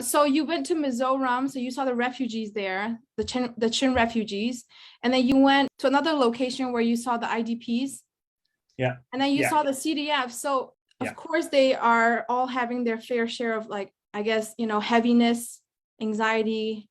So you went to Mizoram, so you saw the refugees there, the Chin refugees, and then you went to another location where you saw the IDPs, Yeah. and then you Yeah. saw the CDFs. So of Yeah. course they are all having their fair share of, like, I guess, heaviness, anxiety,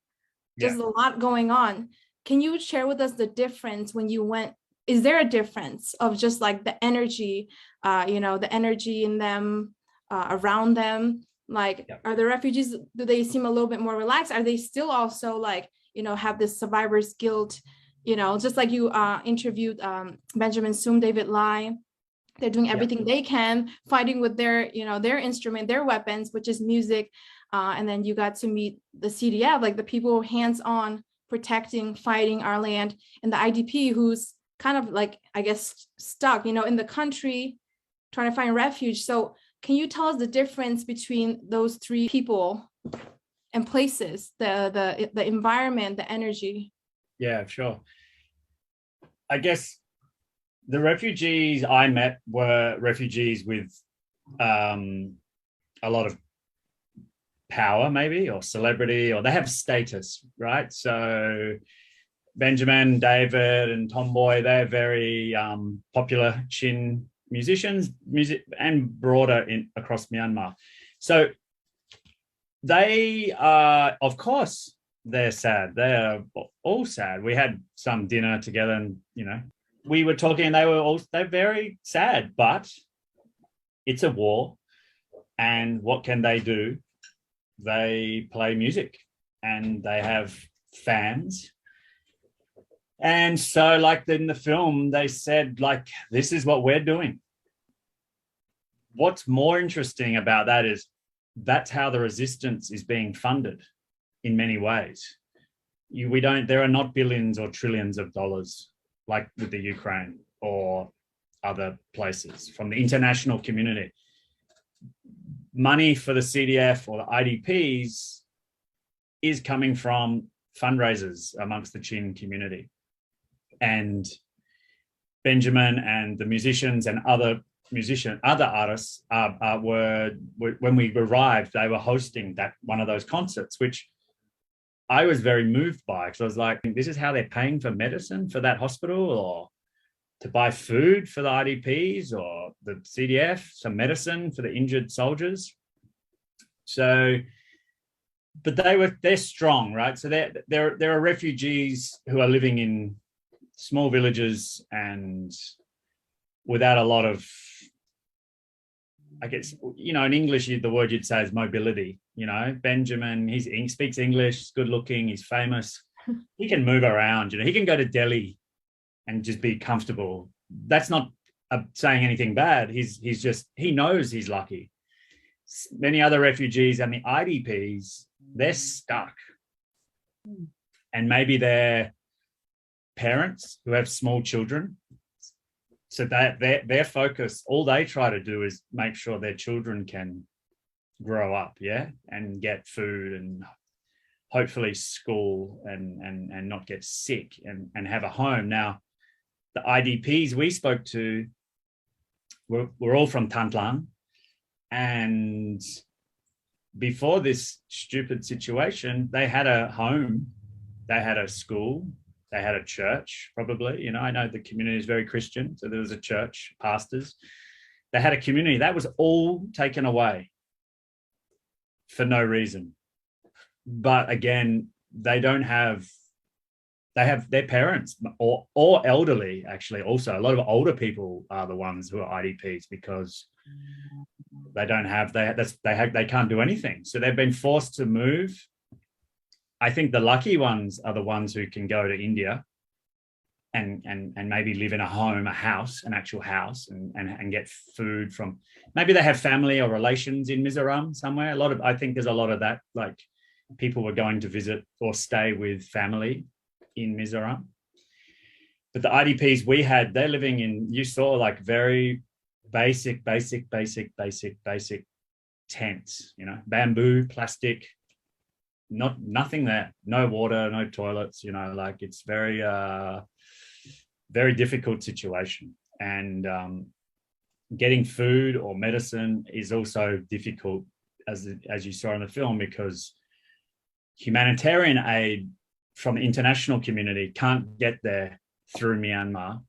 Yeah. just a lot going on. Can you share with us the difference when you went? Is there a difference of just like the energy, the energy in them, around them? Like, Yeah. are the refugees, do they seem a little bit more relaxed? Are they still also like, have this survivor's guilt? Just like you interviewed Benjamin Sum, David Lai, they're doing Yeah. everything they can, fighting with their instrument, their weapons, which is music. And then you got to meet the CDF, like the people hands-on protecting, fighting our land, and the IDP who's kind of like, I guess, stuck, in the country, trying to find refuge. So can you tell us the difference between those three people and places, the environment, the energy? Yeah, sure. I guess the refugees I met were refugees with a lot of power, maybe, or celebrity, or they have status, right? So Benjamin, David, and Tomboy, they're very popular Chin musicians, music, and broader across Myanmar. So they are, of course, they're sad. They're all sad. We had some dinner together, and we were talking. And they're very sad, but it's a war, and what can they do? They play music, and they have fans. And so, like in the film, they said, like, this is what we're doing. What's more interesting about that is that's how the resistance is being funded in many ways. There are not billions or trillions of dollars like with the Ukraine or other places from the international community. Money for the CDF or the IDPs is coming from fundraisers amongst the Chin community. And Benjamin and the musicians and other artists were when we arrived, they were hosting one of those concerts, which I was very moved by, because I was like, this is how they're paying for medicine for that hospital, or to buy food for the IDPs, or the CDF, some medicine for the injured soldiers. So, but they're strong, right? So there are refugees who are living in small villages and without a lot of, I guess, in English, the word you'd say is mobility. Benjamin, he speaks English, he's good looking, he's famous. He can move around, he can go to Delhi and just be comfortable. That's not saying anything bad. He knows he's lucky. Many other refugees and the IDPs, they're stuck. And maybe they're parents who have small children. So that their focus, all they try to do is make sure their children can grow up, and get food and hopefully school and not get sick and have a home. Now, the IDPs we spoke to were all from Tantlang, and before this stupid situation, they had a home, they had a school, they had a church, probably. I know the community is very Christian, so there was a church, pastors. They had a community. That was all taken away for no reason. But again, they have their parents or elderly, actually. Also, a lot of older people are the ones who are IDPs because they can't do anything. So they've been forced to move. I think the lucky ones are the ones who can go to India and maybe live in a home, an actual house, and get food from, maybe they have family or relations in Mizoram somewhere. I think there's a lot of that, like people were going to visit or stay with family in Mizoram. But the IDPs we had, they're living in, you saw, like very basic tents, bamboo, plastic, nothing there, no water, no toilets, like it's very very difficult situation. And getting food or medicine is also difficult as you saw in the film, because humanitarian aid from the international community can't get there through Myanmar.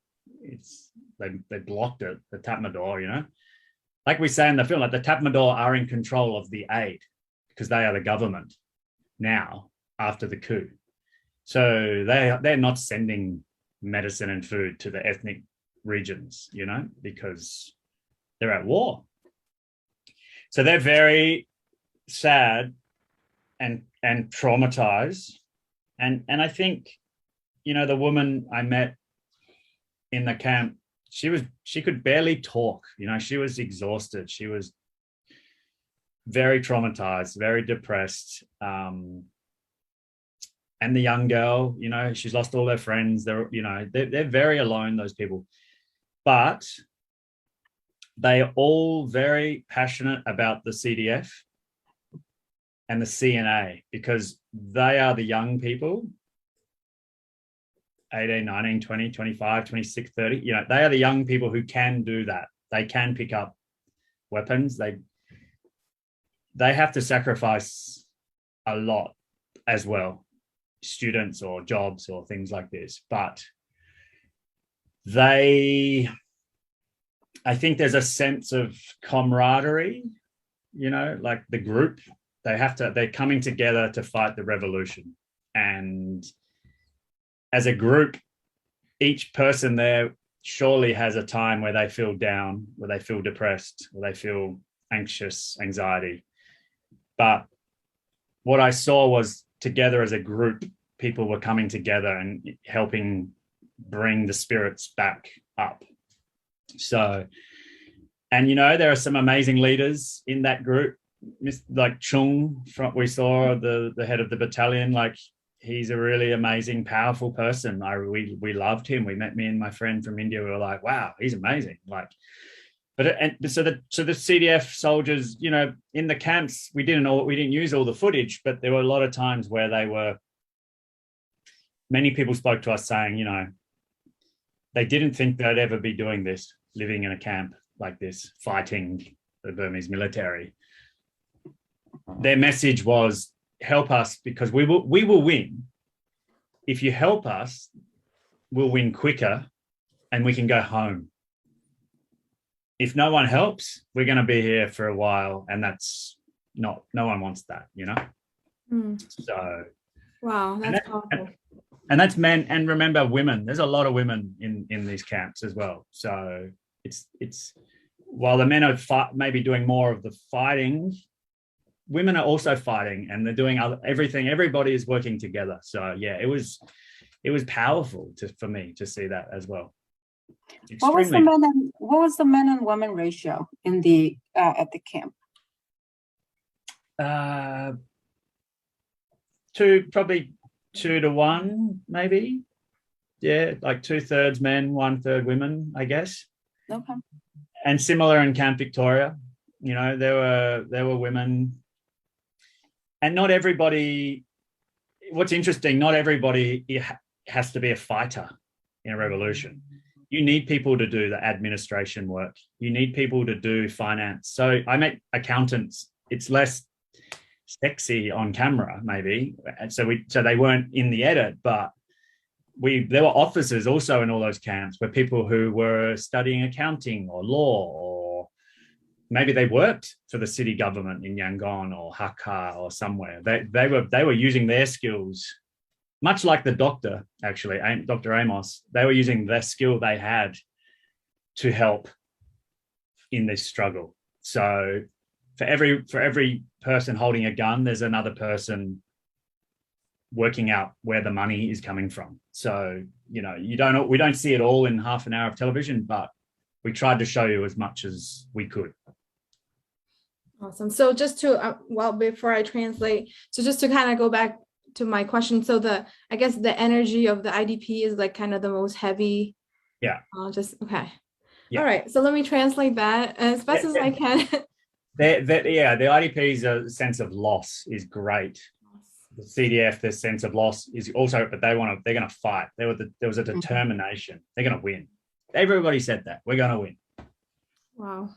They blocked it, the Tatmadaw, you know. Like we say in the film, like the Tatmadaw are in control of the aid because they are the government now after the coup. So they're not sending medicine and food to the ethnic regions, you know, because they're at war. So they're very sad and traumatized. And I think, you know, the woman I met in the camp, she could barely talk, you know, she was exhausted. She was very traumatized, very depressed. And the young girl, you know, she's lost all her friends. They're very alone, those people. But they're all very passionate about the CDF and the CNA because they are the young people, 18, 19, 20, 25, 26, 30. You know, they are the young people who can do that. They can pick up weapons. They have to sacrifice a lot as well, students or jobs or things like this. But I think there's a sense of camaraderie, you know, like the group, they're coming together to fight the revolution. And as a group, each person there surely has a time where they feel down, where they feel depressed, where they feel anxious, anxiety. But what I saw was together as a group, people were coming together and helping bring the spirits back up. So, and, you know, there are some amazing leaders in that group, like Chung, we saw the head of the battalion, like he's a really amazing, powerful person. We loved him. Me and my friend from India, we were like, wow, he's amazing. Like, so the CDF soldiers, you know, in the camps, we didn't use all the footage, but there were a lot of times where many people spoke to us saying, you know, they didn't think they'd ever be doing this, living in a camp like this, fighting the Burmese military. Their message was, help us because we will win. If you help us, we'll win quicker and we can go home. If no one helps, we're going to be here for a while, and no one wants that, you know? So. Wow, that's powerful. And that's men, and remember, women. There's a lot of women in these camps as well. So it's while the men are maybe doing more of the fighting, women are also fighting, and they're doing everything. Everybody is working together. So yeah, it was powerful for me to see that as well. What was the men and women ratio in the at the camp? Probably 2 to 1, maybe. Yeah, like 2/3 men, 1/3 women, I guess. Okay. And similar in Camp Victoria, you know, there were women, and not everybody. What's interesting, not everybody has to be a fighter in a revolution. You need people to do the administration work. You need people to do finance. So I met accountants. It's less sexy on camera, maybe. And so they weren't in the edit, but there were officers also in all those camps, where people who were studying accounting or law, or maybe they worked for the city government in Yangon or Hakka or somewhere. They were using their skills, much like the doctor, actually, Dr. Amos. They were using the skill they had to help in this struggle. So for every person holding a gun, there's another person working out where the money is coming from. So, you know, we don't see it all in half an hour of television, but we tried to show you as much as we could. Awesome. So just to, before I translate, so just to kind of go back to my question. So I guess the energy of the IDP is like kind of the most heavy. Yeah. Okay. Yeah. All right. So let me translate that as best as I can. The IDP's sense of loss is great. The CDF, their sense of loss is also, but they're going to fight. There was a determination. They're going to win. Everybody said that. We're going to win. Wow.